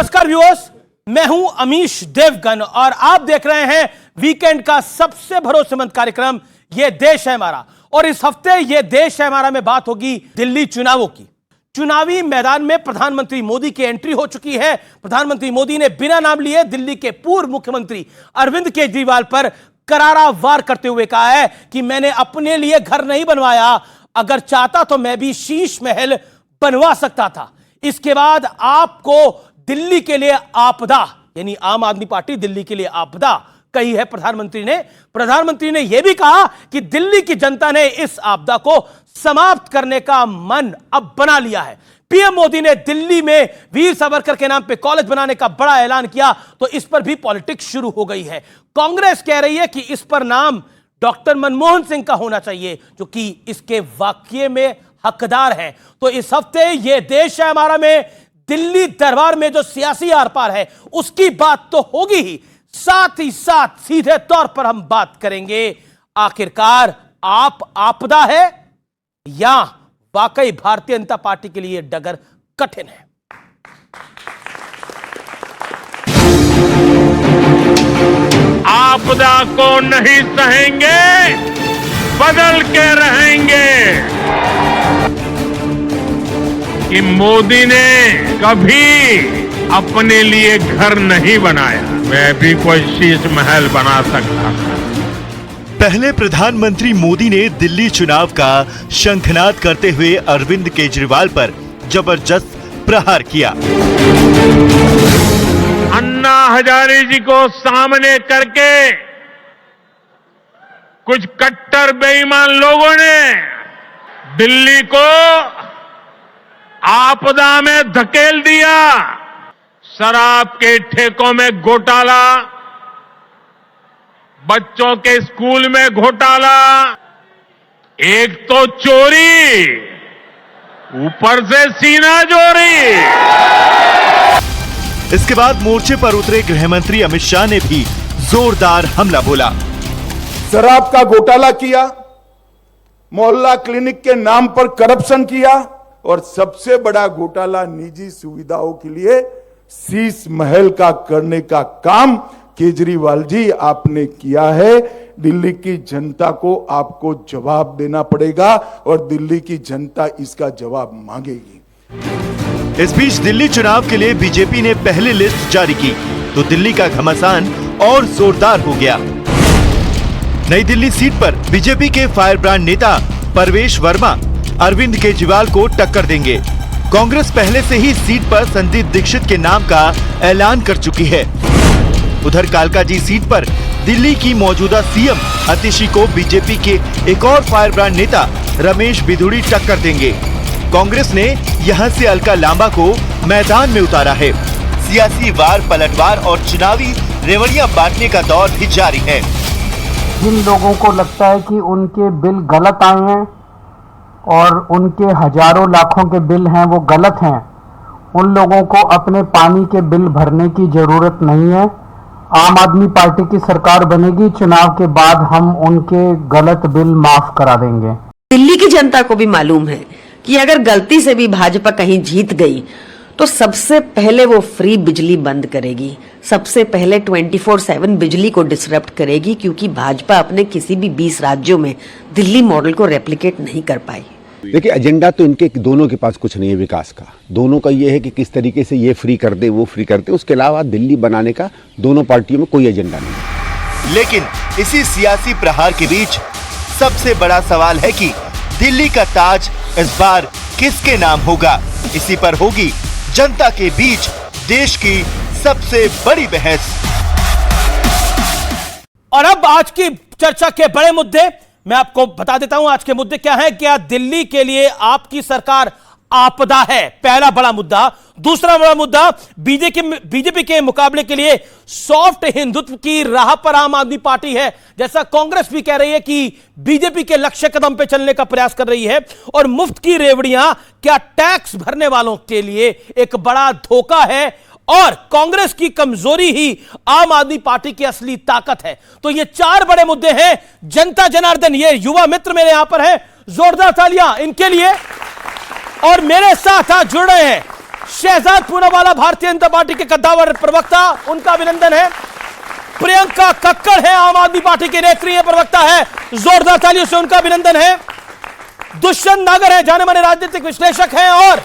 नमस्कार व्यूअर्स, मैं हूं अमीश देवगन और आप देख रहे हैं वीकेंड का सबसे भरोसेमंद कार्यक्रम ये देश है हमारा। और इस हफ्ते ये देश है हमारा में बात होगी दिल्ली चुनावों की। चुनावी मैदान में प्रधानमंत्री मोदी की एंट्री हो चुकी है। प्रधानमंत्री मोदी ने बिना नाम लिए दिल्ली के पूर्व मुख्यमंत्री अरविंद केजरीवाल पर करारा वार करते हुए कहा है कि मैंने अपने लिए घर नहीं बनवाया, अगर चाहता तो मैं भी शीश महल बनवा सकता था। इसके बाद आपको दिल्ली के लिए आपदा, यानी आम आदमी पार्टी दिल्ली के लिए आपदा कही है प्रधानमंत्री ने यह भी कहा कि दिल्ली की जनता ने इस आपदा को समाप्त करने का मन अब बना लिया है। पीएम मोदी ने दिल्ली में वीर सावरकर के नाम पे कॉलेज बनाने का बड़ा ऐलान किया, तो इस पर भी पॉलिटिक्स शुरू हो गई है। कांग्रेस कह रही है कि इस पर नाम डॉक्टर मनमोहन सिंह का होना चाहिए, जो कि इसके वाकये में हकदार हैं। तो इस हफ्ते ये देश है हमारा में दिल्ली दरबार में जो सियासी आर पार है उसकी बात तो होगी ही, साथ ही साथ सीधे तौर पर हम बात करेंगे आखिरकार आप आपदा है या वाकई भारतीय जनता पार्टी के लिए डगर कठिन है। आपदा को नहीं सहेंगे, बदल के रहेंगे। कि मोदी ने कभी अपने लिए घर नहीं बनाया, मैं भी कोई शीश महल बना सकता था। पहले प्रधानमंत्री मोदी ने दिल्ली चुनाव का शंखनाद करते हुए अरविंद केजरीवाल पर जबरदस्त प्रहार किया। अन्ना हजारे जी को सामने करके कुछ कट्टर बेईमान लोगों ने दिल्ली को आपदा में धकेल दिया। शराब के ठेकों में घोटाला, बच्चों के स्कूल में घोटाला, एक तो चोरी, ऊपर से सीना चोरी। इसके बाद मोर्चे पर उतरे गृह मंत्री अमित शाह ने भी जोरदार हमला बोला। शराब का घोटाला किया, मोहल्ला क्लिनिक के नाम पर करप्शन किया और सबसे बड़ा घोटाला निजी सुविधाओं के लिए शीश महल का करने का काम केजरीवाल जी आपने किया है। दिल्ली की जनता को आपको जवाब देना पड़ेगा और दिल्ली की जनता इसका जवाब मांगेगी। इस बीच दिल्ली चुनाव के लिए बीजेपी ने पहली लिस्ट जारी की तो दिल्ली का घमासान और जोरदार हो गया। नई दिल्ली सीट पर बीजेपी के फायर ब्रांड नेता परवेश वर्मा अरविंद केजरीवाल को टक्कर देंगे। कांग्रेस पहले से ही सीट पर संदीप दीक्षित के नाम का ऐलान कर चुकी है। उधर कालकाजी सीट पर दिल्ली की मौजूदा सीएम आतिशी को बीजेपी के एक और फायर ब्रांड नेता रमेश बिधूड़ी टक्कर देंगे। कांग्रेस ने यहां से अलका लांबा को मैदान में उतारा है। सियासी वार पलटवार और चुनावी रेवड़ियां बांटने का दौर भी जारी है। जिन लोगों को लगता है कि उनके बिल गलत आए हैं और उनके हजारों लाखों के बिल हैं वो गलत हैं, उन लोगों को अपने पानी के बिल भरने की जरूरत नहीं है। आम आदमी पार्टी की सरकार बनेगी, चुनाव के बाद हम उनके गलत बिल माफ करा देंगे। दिल्ली की जनता को भी मालूम है कि अगर गलती से भी भाजपा कहीं जीत गई तो सबसे पहले वो फ्री बिजली बंद करेगी, सबसे पहले 24/7 बिजली को डिसरप्ट करेगी, क्योंकि भाजपा अपने किसी भी 20 राज्यों में दिल्ली मॉडल को रेप्लिकेट नहीं कर पाई। देखिए, एजेंडा तो इनके दोनों के पास कुछ नहीं है विकास का। दोनों का ये है कि किस तरीके से ये फ्री कर दे, वो फ्री कर दे। उसके अलावा दिल्ली बनाने का दोनों पार्टियों में कोई एजेंडा नहीं। लेकिन इसी सियासी प्रहार के बीच सबसे बड़ा सवाल है कि दिल्ली का ताज इस बार किसके नाम होगा। इसी पर होगी जनता के बीच देश की सबसे बड़ी बहस। और अब आज की चर्चा के बड़े मुद्दे मैं आपको बता देता हूं। आज के मुद्दे क्या है? क्या दिल्ली के लिए आपकी सरकार आपदा है, पहला बड़ा मुद्दा। दूसरा बड़ा मुद्दा, बीजेपी के मुकाबले के लिए सॉफ्ट हिंदुत्व की राह पर आम आदमी पार्टी है, जैसा कांग्रेस भी कह रही है कि बीजेपी के लक्ष्य कदम पे चलने का प्रयास कर रही है। और मुफ्त की रेवड़ियां क्या टैक्स भरने वालों के लिए एक बड़ा धोखा है और कांग्रेस की कमजोरी ही आम आदमी पार्टी की असली ताकत है? तो ये चार बड़े मुद्दे हैं। जनता जनार्दन, ये युवा मित्र मेरे यहां पर हैं, जोरदार तालियां इनके लिए। और मेरे साथ जुड़ रहे हैं शहजाद पूनावाला भारतीय जनता पार्टी के कद्दावर प्रवक्ता, उनका अभिनंदन है। प्रियंका कक्कड़ है, आम आदमी पार्टी के नेत्री प्रवक्ता है, जोरदार तालियों से उनका अभिनंदन है। दुष्यंत नागर है, जाने माने राजनीतिक विश्लेषक हैं और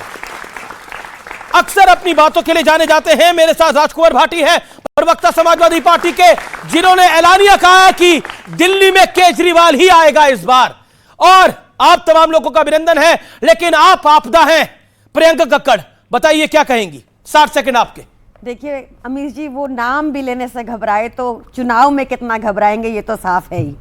अक्सर अपनी बातों के लिए जाने जाते हैं। मेरे साथ राजकुमार भाटी है, प्रवक्ता समाजवादी पार्टी के, जिन्होंने ऐलानिया कहा है कि दिल्ली में केजरीवाल ही आएगा इस बार। और आप तमाम लोगों का अभिनंदन है, लेकिन आप आपदा हैं। प्रियंका कक्कड़, बताइए क्या कहेंगी? 60 सेकंड आपके। देखिए अमीश जी, वो नाम भी लेने से घबराए तो चुनाव में कितना घबराएंगे ये तो साफ है ही।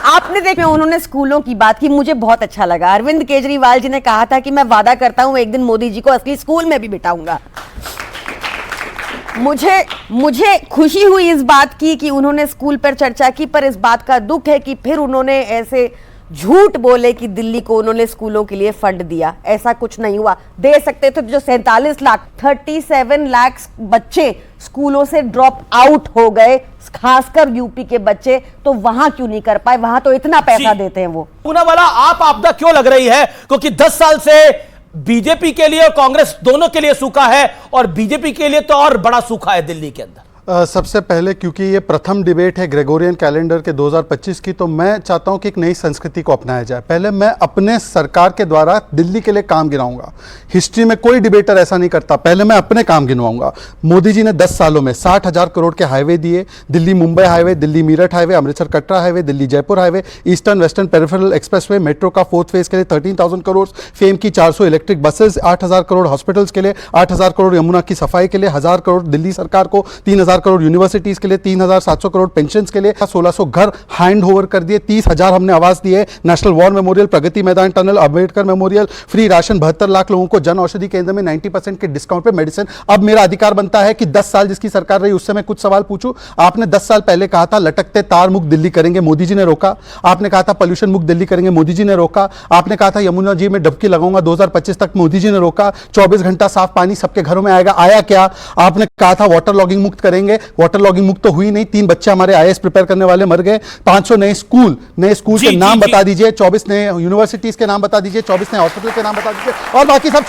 आपने देखा उन्होंने स्कूलों की बात की, मुझे बहुत अच्छा लगा। अरविंद केजरीवाल जी ने कहा था कि मैं वादा करता हूं एक दिन मोदी जी को असली स्कूल में भी बिठाऊंगा। मुझे खुशी हुई इस बात की कि उन्होंने स्कूल पर चर्चा की, पर इस बात का दुख है कि फिर उन्होंने ऐसे झूठ बोले कि दिल्ली को उन्होंने स्कूलों के लिए फंड दिया। ऐसा कुछ नहीं हुआ। दे सकते थे, जो 47 लाख 37 लाख बच्चे स्कूलों से ड्रॉप आउट हो गए, खासकर यूपी के बच्चे, तो वहां क्यों नहीं कर पाए? वहां तो इतना पैसा देते हैं वो। पूनावाला, आप आपदा क्यों लग रही है? क्योंकि 10 साल से बीजेपी के लिए और कांग्रेस दोनों के लिए सूखा है, और बीजेपी के लिए तो और बड़ा सूखा है दिल्ली के अंदर। सबसे पहले क्योंकि ये प्रथम डिबेट है ग्रेगोरियन कैलेंडर के 2025 की, तो मैं चाहता हूं कि एक नई संस्कृति को अपनाया जाए। पहले मैं अपने सरकार के द्वारा दिल्ली के लिए काम गिनाऊंगा। हिस्ट्री में कोई डिबेटर ऐसा नहीं करता। पहले मैं अपने काम गिनवाऊंगा। मोदी जी ने 10 सालों में 60,000 करोड़ के हाईवे दिए। Delhi Mumbai highway, Delhi Meerut highway, Amritsar Katra highway, Delhi Jaipur highway, eastern western peripheral expressway, metro का 4th फेज के लिए 13,000 करोड़, फेम की 400 इलेक्ट्रिक बसेस, 8,000 करोड़ हॉस्पिटल्स के लिए, 8,000 करोड़ यमुना की सफाई के लिए, 1,000 करोड़ दिल्ली सरकार को, 3,000 करोड़ यूनिवर्सिटीज के लिए, 3,700 करोड़ पेंशन्स के लिए, 1,600 घर हैंड ओवर कर दिए, 30,000 हमने आवास दिए, national war memorial, Pragati Maidan tunnel, Ambedkar memorial, free ration, 72 lakh लोगों को जन औषधि केंद्र में 90% के डिस्काउंट पे मेडिसिन। अब मेरा अधिकार बनता है कि 10 साल जिसकी सरकार रही उससे मैं कुछ सवाल पूछूं। आपने 10 साल पहले कहा था लटकते तार मुक्त दिल्ली करेंगे, मोदी जी ने रोका। आपने कहा था पॉल्यूशन मुक्त दिल्ली करेंगे, मोदी जी ने रोका। आपने कहा था यमुना जी में डुबकी लगाऊंगा 2025 तक, मोदी जी ने रोका। 24 घंटा साफ पानी सबके घरों में आएगा, आया क्या? आपने कहा था वाटर लॉगिंग मुक्त करेंगे, वाटर लॉगिंग मुक्त तो हुई नहीं। 3 बच्चे हमारे आईएएस प्रिपेयर करने वाले मर गए। 500 नए स्कूल के नाम बता दीजिए, 24 नए यूनिवर्सिटीज के नाम बता दीजिए, 24 नए हॉस्पिटल के नाम बता दीजिए, और बाकी सब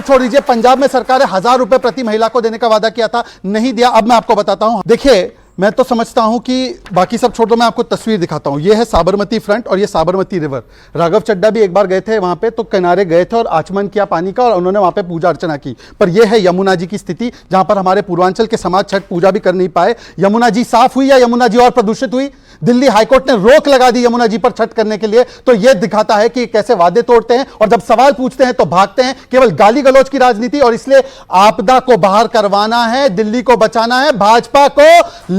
छोड़ दीजिए। पंजाब में सरकार 1,000 रुपए प्रति महिला को देने का वादा किया था, नहीं दिया। अब मैं आपको बताता हूं, देखिए मैं तो समझता हूं कि बाकी सब छोड़ दो, मैं आपको तस्वीर दिखाता हूं। ये है साबरमती फ्रंट और ये साबरमती रिवर। राघव चड्डा भी एक बार गए थे वहां पे, तो किनारे गए थे और आचमन किया पानी का, और उन्होंने वहां पे पूजा अर्चना की। पर यह है यमुना जी की स्थिति, जहां पर हमारे पूर्वांचल के समाज छठ पूजा भी कर नहीं पाए। यमुना जी साफ हुई या यमुना जी और प्रदूषित हुई? दिल्ली हाईकोर्ट ने रोक लगा दी यमुना जी पर छठ करने के लिए। तो यह दिखाता है कि कैसे वादे तोड़ते हैं और जब सवाल पूछते हैं तो भागते हैं। केवल गाली गलौज की राजनीति। और इसलिए आपदा को बाहर करवाना है, दिल्ली को बचाना है, भाजपा को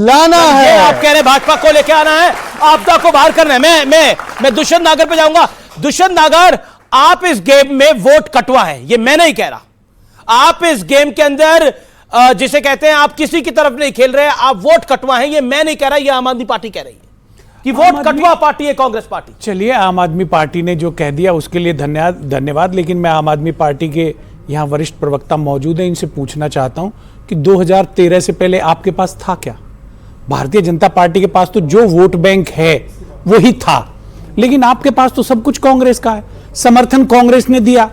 लाना है। आप कह रहे हैं भाजपा को लेके आना है, आपदा को बाहर करना है। मैं दुष्यंत नागर पे जाऊंगा। दुष्यंत नागर, आप इस गेम में वोट कटवा है, ये मैं नहीं कह रहा। आप इस गेम के अंदर जिसे कहते हैं आप किसी की तरफ नहीं खेल रहे, आप वोट कटवा है, ये मैं नहीं कह रहा, ये आम आदमी पार्टी कह रही है कि वोट कटवा पार्टी है कांग्रेस पार्टी। चलिए, आम आदमी पार्टी ने जो कह दिया उसके लिए धन्यवाद। लेकिन मैं आम आदमी पार्टी के यहाँ वरिष्ठ प्रवक्ता मौजूद हैं, इनसे पूछना चाहता हूं कि 2013 से पहले आपके पास था क्या? भारतीय जनता पार्टी के पास तो जो वोट बैंक है वो ही था, लेकिन आपके पास तो सब कुछ कांग्रेस का है। समर्थन कांग्रेस ने दिया,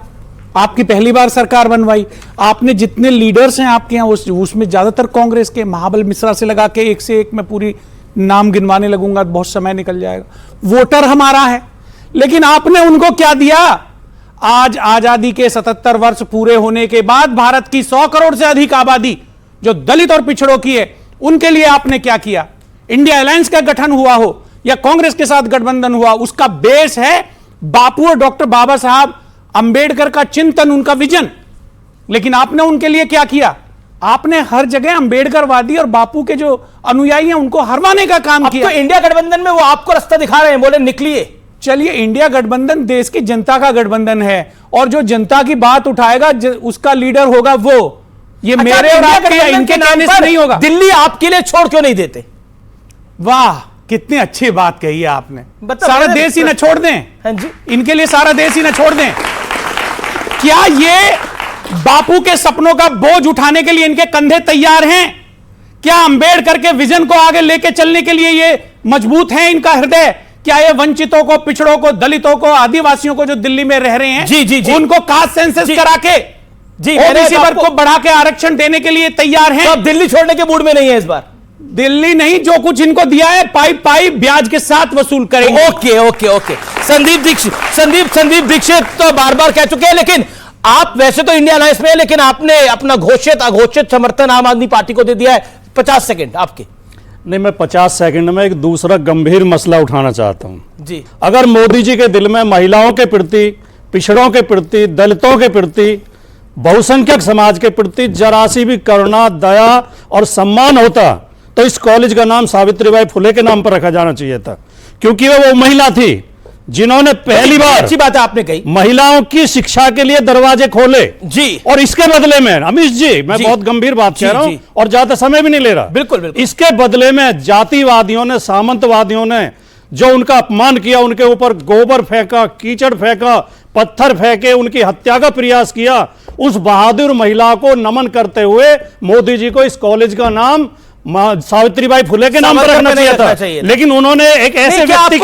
आपकी पहली बार सरकार बनवाई। आपने जितने लीडर्स हैं आपके यहाँ उसमें ज्यादातर कांग्रेस के, महाबल मिश्रा से लगा के एक से एक मैं पूरी नाम गिनवाने लगूंगा, बहुत समय निकल जाएगा। वोटर हमारा है, लेकिन आपने उनको क्या दिया? आज आजादी के 77 वर्ष पूरे होने के बाद भारत की 100 करोड़ से अधिक आबादी जो दलित और पिछड़ों की है, उनके लिए आपने क्या किया? इंडिया अलायंस का गठन हुआ हो या कांग्रेस के साथ गठबंधन हुआ, उसका बेस है बापू और डॉक्टर बाबा साहब अंबेडकर का चिंतन, उनका विजन। लेकिन आपने उनके लिए क्या किया? आपने हर जगह अंबेडकरवादी और बापू के जो अनुयायी हैं उनको हरवाने का काम किया। तो इंडिया गठबंधन में वो आपको रास्ता दिखा रहे हैं, बोले निकलिए। चलिए, इंडिया गठबंधन देश की जनता का गठबंधन है, और जो जनता की बात उठाएगा उसका लीडर होगा वो। ये मेरे और आपके इनके कहने से नहीं होगा। दिल्ली आपके लिए छोड़ क्यों नहीं देते? वाह, कितनी अच्छी बात कही है आपने। सारा देश ही ना छोड़ दें? हाँ जी, इनके लिए सारा देश ही ना छोड़ दें? क्या ये बापू के सपनों का बोझ उठाने के लिए इनके कंधे तैयार हैं? क्या अंबेडकर के विजन को आगे लेके चलने के लिए ये मजबूत है इनका हृदय? क्या ये वंचितों को, पिछड़ों को, दलितों को, आदिवासियों को जो दिल्ली में रह रहे हैं, जी, उनको कास्ट सेंसस करा के ओबीसी वर्ग को बढ़ा के आरक्षण देने के लिए तैयार हैं? अब दिल्ली छोड़ने के मूड में नहीं है इस बार। दिल्ली नहीं, जो कुछ इनको दिया है पाई ब्याज के साथ वसूल करेंगे। ओके। संदीप दीक्षित तो बार बार कह चुके हैं, लेकिन आप वैसे तो इंडिया अलायंस में है, लेकिन आपने अपना घोषित अघोषित समर्थन आम आदमी पार्टी को दे दिया है। 50 सेकंड आपके। नहीं, मैं 50 सेकंड में एक दूसरा गंभीर मसला उठाना चाहता हूं जी। अगर मोदी जी के दिल में महिलाओं के प्रति, पिछड़ों के प्रति, दलितों के प्रति, बहुसंख्यक समाज के प्रति जरा सी भी करुणा, दया और सम्मान होता तो इस कॉलेज का नाम सावित्रीबाई फुले के नाम पर रखा जाना चाहिए था, क्योंकि वो महिला थी जिन्होंने पहली बार, अच्छी बात है आपने कही, महिलाओं की शिक्षा के लिए दरवाजे खोले जी। और इसके बदले में अमीश जी, मैं बहुत गंभीर बात कह रहा हूं और ज्यादा समय भी नहीं ले रहा। बिल्कुल। इसके बदले में जातिवादियों ने, सामंतवादियों ने जो उनका अपमान किया, उनके ऊपर गोबर फेंका, कीचड़ फेंका, पत्थर फेंके, उनकी हत्या का प्रयास किया, उस बहादुर महिला को नमन करते हुए मोदी जी को इस कॉलेज का नाम सावित्रीबाई फुले के नाम पर रखना चाहिए था। लेकिन उन्होंने एक ऐसे व्यक्ति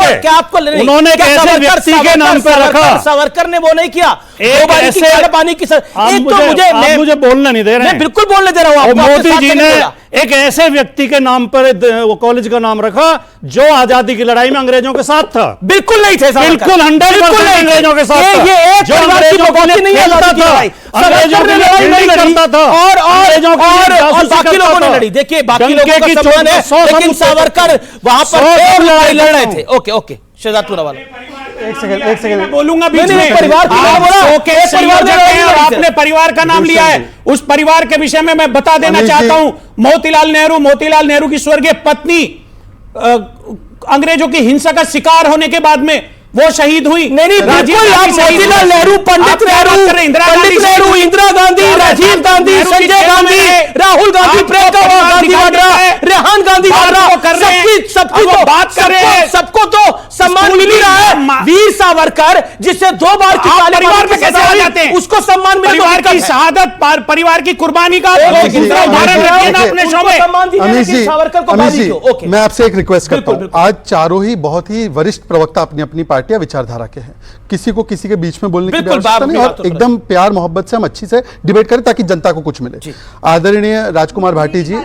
के नाम पर रखा। सावरकर ने वो नहीं किया। पानी की आप मुझे बोलना नहीं दे रहे हैं। बिल्कुल बोलने दे रहा हूं। मोदी जी ने एक ऐसे व्यक्ति के नाम पर वो कॉलेज का नाम रखा जो आजादी की लड़ाई में अंग्रेजों के साथ था। बिल्कुल नहीं थे, बिल्कुल 100% अंग्रेजों के साथ था। ये एक जो अंग्रेजों के लिए खेलता था, अंग्रेजों के लिए लड़ाई करता था और बाकी लोगों ने लड़ी। देखिए बाकी लोगों का सम्मान है, लेकिन सावरकर वहां पर लड़ाई लड़ रहे थे। ओके शहजाद पूनावाला, एक सेकंड बोलूंगा बीच में। परिवार आपने परिवार का नाम लिया है, उस परिवार के विषय में मैं बता देना चाहता हूं। मोतीलाल नेहरू की स्वर्गीय पत्नी अंग्रेजों की हिंसा का शिकार होने के बाद में वो शहीद हुई। नहीं मोतीलाल नेहरू, पंडित नेहरू, इंदिरा गांधी, राजीव गांधी, संजय गांधी, राहुल गांधी, प्रियंका गांधी वाड्रा, रेहान गांधी वाड्रा, सबकी तो बात कर रहे हैं। सबको तो सम्मान मिल रहा है। वीर सावरकर जिससे 2 बार की परिवार में कैसे आ जाते हैं? उसको सम्मान मिले। परिवार की शहादत, परिवार की कुर्बानी का उदाहरण रखिए ना अपने शो में। अमीश जी, मैं आपसे एक रिक्वेस्ट करता हूं। आज चारों ही बहुत ही वरिष्ठ प्रवक्ता अपनी अपनी पार्टियां विचारधारा के हैं, किसी को किसी के बीच में बोलने की आवश्यकता नहीं, और एकदम प्यार मोहब्बत से हम अच्छी से डिबेट करें ताकि जनता को कुछ मिले। आदरणीय राजकुमार भाटी जी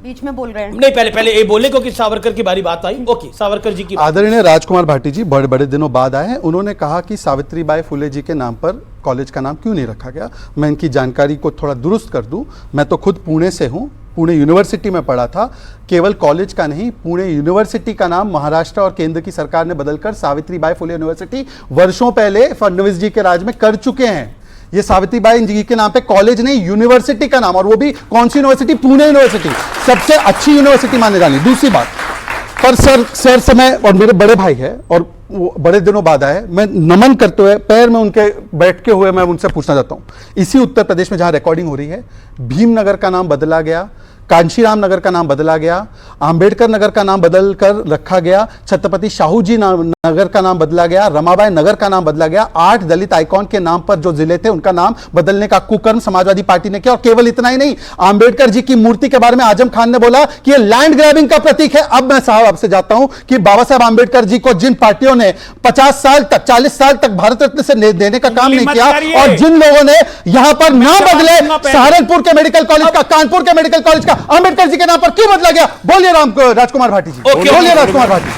बीच में बोल रहे हैं। नहीं, पहले ये बोले क्योंकि सावरकर की बारी बात आई। ओके, सावरकर जी की बात। आदरणीय राजकुमार भाटी जी बड़े बड़े दिनों बाद आए हैं। उन्होंने कहा कि सावित्रीबाई फुले जी के नाम पर कॉलेज का नाम क्यों नहीं रखा गया। मैं इनकी जानकारी को थोड़ा दुरुस्त कर दूं। मैं तो खुद पुणे से हूं, पुणे यूनिवर्सिटी में पढ़ा था। केवल कॉलेज का नहीं, पुणे यूनिवर्सिटी का नाम महाराष्ट्र और केंद्र की सरकार ने बदलकर सावित्रीबाई फुले यूनिवर्सिटी वर्षों पहले फडणवीस जी के राज में कर चुके हैं। ये सावित्रीबाई जी के नाम पे कॉलेज नहीं, यूनिवर्सिटी का नाम, और वो भी कौन सी यूनिवर्सिटी? पुणे यूनिवर्सिटी, सबसे अच्छी यूनिवर्सिटी माने जानी। दूसरी बात, पर सर से मैं, और मेरे बड़े भाई है और वो बड़े दिनों बाद आए, मैं नमन करते हुए पैर में उनके बैठते हुए मैं उनसे पूछना चाहता हूं। इसी उत्तर प्रदेश में जहां रिकॉर्डिंग हो रही है, भीमनगर का नाम बदला गया, कांशीराम नगर का नाम बदला गया, आंबेडकर नगर का नाम बदल कर रखा गया, छत्रपति शाहू जी नगर का नाम बदला गया, रमाबाई नगर का नाम बदला गया। 8 दलित आइकॉन के नाम पर जो जिले थे उनका नाम बदलने का कुकर्म समाजवादी पार्टी ने किया। और केवल इतना ही नहीं, आंबेडकर जी की मूर्ति के बारे में आजम खान ने बोला कि ये लैंड ग्रैबिंग का प्रतीक है। अब मैं साहब आपसे जाता हूं कि बाबा साहब आंबेडकर जी को जिन पार्टियों ने 50 साल तक, 40 साल तक भारत रत्न से देने का काम नहीं किया, और जिन लोगों ने यहां पर नाम बदले, सहारनपुर के मेडिकल कॉलेज का, कानपुर के मेडिकल कॉलेज का, आंबेडकर जी के नाम पर क्यों बदला गया? बोलिए राजकुमार भाटी जी, बोलिए राजकुमार भाटी।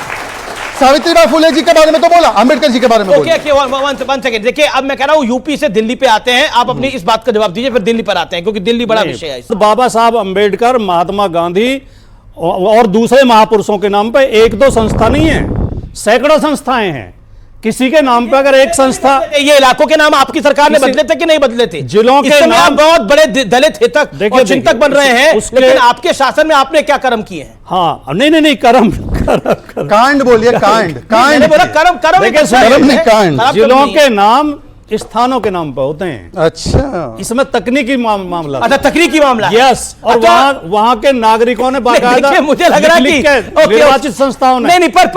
सावित्रीबाई फुले जी के बारे में तो बोला, आंबेडकर जी के बारे में वन सेकंड। देखिए, अब मैं कह रहा हूं यूपी से दिल्ली पे आते हैं, आप अपनी इस बात का जवाब दीजिए, फिर दिल्ली पर आते हैं क्योंकि दिल्ली बड़ा विषय है। बाबा साहब अम्बेडकर, महात्मा गांधी और दूसरे महापुरुषों के नाम पे 1-2 संस्था नहीं है, सैकड़ों संस्थाएं हैं। किसी के नाम पे अगर एक संस्था, ये इलाकों के नाम आपकी सरकार ने बदले थे कि नहीं बदले थे? जिलों के नाम बहुत बड़े दलित हितक और चिंतक बन रहे हैं, लेकिन आपके शासन में आपने क्या कर्म किए हैं? हाँ, नहीं कर्म कांड बोलिए, कांड बोला कर्म नहीं, कांड। जिलों के नाम स्थानों के नाम पर होते हैं। अच्छा, इसमें तकनीकी मामला। अच्छा, तकनीकी मामला है। यस, और वहां के नागरिकों ने बाकायदा मुझे लग रहा है कि निर्वाचित संस्थाओं ने नहीं पर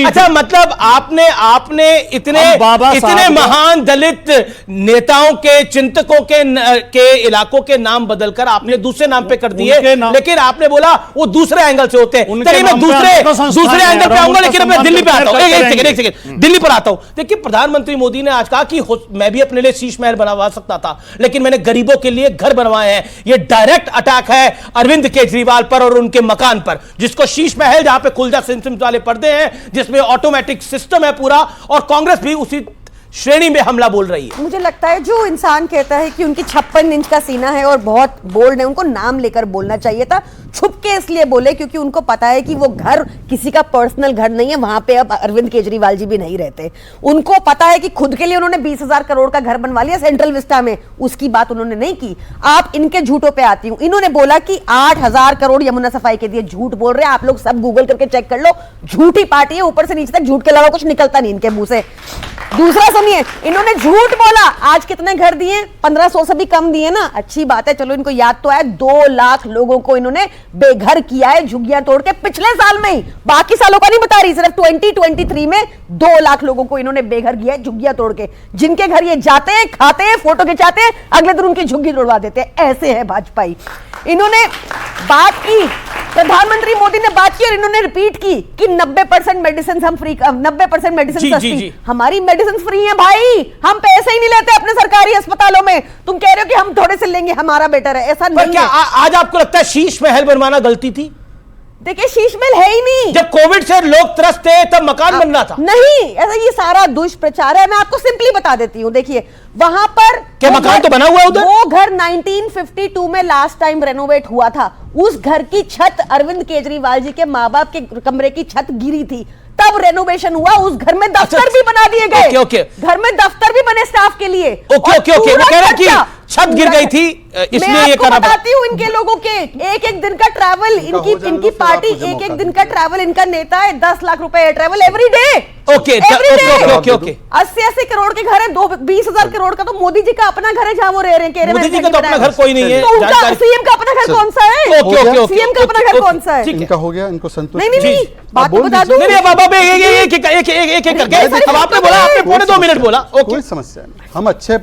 अच्छा, मतलब आपने इतने महान दलित नेताओं के, चिंतकों के इलाकों के नाम बदलकर आपने दूसरे नाम पे कर दिए, लेकिन आपने बोला वो दूसरे एंगल से होते हैं। चलिए मैं दूसरे एंगल पे आऊंगा, लेकिन मैं दिल्ली पे आता हूं। एक सेकंड, दिल्ली पर आता हूं। देखिए, प्रधानमंत्री मोदी ने आज कहा कि मैं भी अपने लिए शीश महल बनवा सकता था, लेकिन मैंने गरीबों के लिए घर बनवाए हैं। यह डायरेक्ट अटैक है अरविंद केजरीवाल पर और उनके मकान पर, जिसको शीश महल, जहां पे खुलजा सिमसिम वाले पर्दे हैं, जिसमें ऑटोमेटिक सिस्टम है पूरा, और कांग्रेस भी उसी श्रेणी में हमला बोल रही है। मुझे लगता है जो इंसान कहता है कि उनकी 56 इंच का सीना है और बहुत बोल्ड है, उनको नाम लेकर बोलना चाहिए था। छुप के इसलिए बोले क्योंकि उनको पता है कि वो घर किसी का पर्सनल घर नहीं है, वहां पे अब अरविंद केजरीवाल जी भी नहीं रहते। उनको पता है कि खुद के लिए उन्होंने 20,000 करोड़ का घर बनवा लिया सेंट्रल विस्टा में, उसकी बात उन्होंने नहीं की। आप इनके झूठों पे आती हूं। इन्होंने बोला कि 8,000 करोड़ यमुना सफाई के दिए, झूठ बोल रहे हैं। आप लोग सब गूगल करके चेक कर लो, झूठी पार्टी है, ऊपर से नीचे तक झूठ के अलावा कुछ निकलता नहीं इनके मुंह से। दूसरा सुनिए, इन्होंने झूठ बोला आज कितने घर दिए, 1500 से भी कम दिए ना, अच्छी बात है, चलो इनको याद तो है। 2 लाख लोगों को इन्होंने बेघर किया है झुग्गियां तोड़ के, पिछले साल में ही, बाकी सालों का नहीं बता रही, सिर्फ 2023 में 2 लाख लोगों को इन्होंने बेघर किया है झुग्गियां तोड़ के, जिनके घर ये जाते हैं, खाते हैं, फोटो खिंचाते हैं, अगले दिन उनकी झुग्गी तोड़वा देते हैं। ऐसे है भाजपाई। इन्होंने बात की, प्रधानमंत्री मोदी ने बात की और इन्होंने रिपीट की कि 90% मेडिसिन हम फ्री, 90% मेडिसिन सस्ती। हमारी मेडिसिन फ्री है भाई, हम पैसे ही नहीं लेते अपने सरकारी अस्पतालों में। तुम कह रहे हो कि हम थोड़े से लेंगे, हमारा बेटर है, ऐसा नहीं है। आज आपको लगता है शीश महल बनवाना गलती थी? देखिए, शीश महल है ही नहीं। जब कोविड से लोग त्रस्त थे तब मकान बन रहा था। नहीं, ऐसा ये सारा दुष्प्रचार है। मैं आपको सिंपली बता देती हूँ। देखिए, वहां पर क्या मकान तो बना हुआ है उधर? वो घर 1952 में लास्ट टाइम रेनोवेट हुआ था। उस घर की छत अरविंद केजरीवाल जी के माँ बाप के कमरे की छत गिरी थी, तब रेनोवेशन हुआ। उस घर में दफ्तर भी बना दिए गए। घर में दफ्तर भी बने स्टाफ के लिए। ओके, वो कह रहा कि छत गिर गई थी, इसलिए ये करना पड़ा। बताती हूँ इनके लोगों के एक दिन का ट्रैवल, इनकी पार्टी, एक दिन का ट्रैवल, इनका नेता है 10 लाख रुपए travel every day. Okay, 80 crore के घर है, 20,000 करोड़ का तो मोदी जी का अपना घर है जहां वो रह रहे हैं। मोदी जी का तो अपना घर कोई नहीं है। सीएम का अपना घर कौन सा है? सीएम का अपना घर कौन सा है? इनका हो गया, इनको संतुष्ट। नहीं, बात बता दूं। आपने बोला, आपने पौने 2 मिनट बोला। कोई समस्या नहीं, हम अच्छे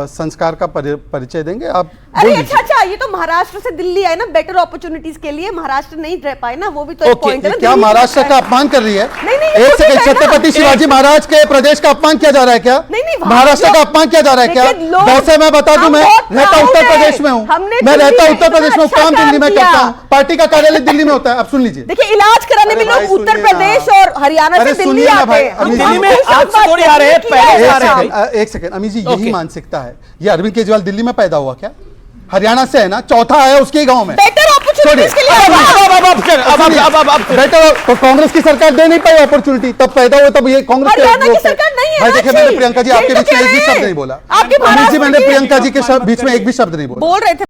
संस्कार का परिचय देंगे। आप अरे अच्छा, ये तो महाराष्ट्र से दिल्ली आए ना बेटर अपॉर्चुनिटीज के लिए, महाराष्ट्र नहीं रह पाए ना, वो भी तो एक पॉइंट है ना। क्या महाराष्ट्र का अपमान कर रही है? नहीं, एक सेकंड, छत्रपति शिवाजी महाराज के प्रदेश का अपमान किया जा रहा है क्या? नहीं, महाराष्ट्र का अपमान किया जा रहा है क्या? वैसे मैं बता दूं, मैं रहता उत्तर प्रदेश में हूँ, मैं रहता उत्तर प्रदेश में, काम दिल्ली में करता हूँ, पार्टी का कार्यालय दिल्ली में होता है। अब सुन लीजिए, देखिए, इलाज कराने में लोग उत्तर प्रदेश और हरियाणा से दिल्ली आते हैं। दिल्ली में आज से थोड़ी आ रहे हैं, पहले आ रहे हैं। एक सेकंड अमी जी, यही मानसिकता है। ये अरविंद केजरीवाल दिल्ली में पैदा हुआ क्या? हरियाणा से है ना, चौथा है उसके गांव में। बेटर अपॉर्चुनिटीज के लिए बेटर, तो कांग्रेस की सरकार दे नहीं पाई अपॉर्चुनिटी, तब पैदा हुआ, तब ये कांग्रेस की सरकार नहीं है। देखिए, मैंने प्रियंका जी आपके बीच में एक भी शब्द नहीं बोला। मैंने प्रियंका जी के बीच में एक भी शब्द नहीं बोला। बोल रहे थे।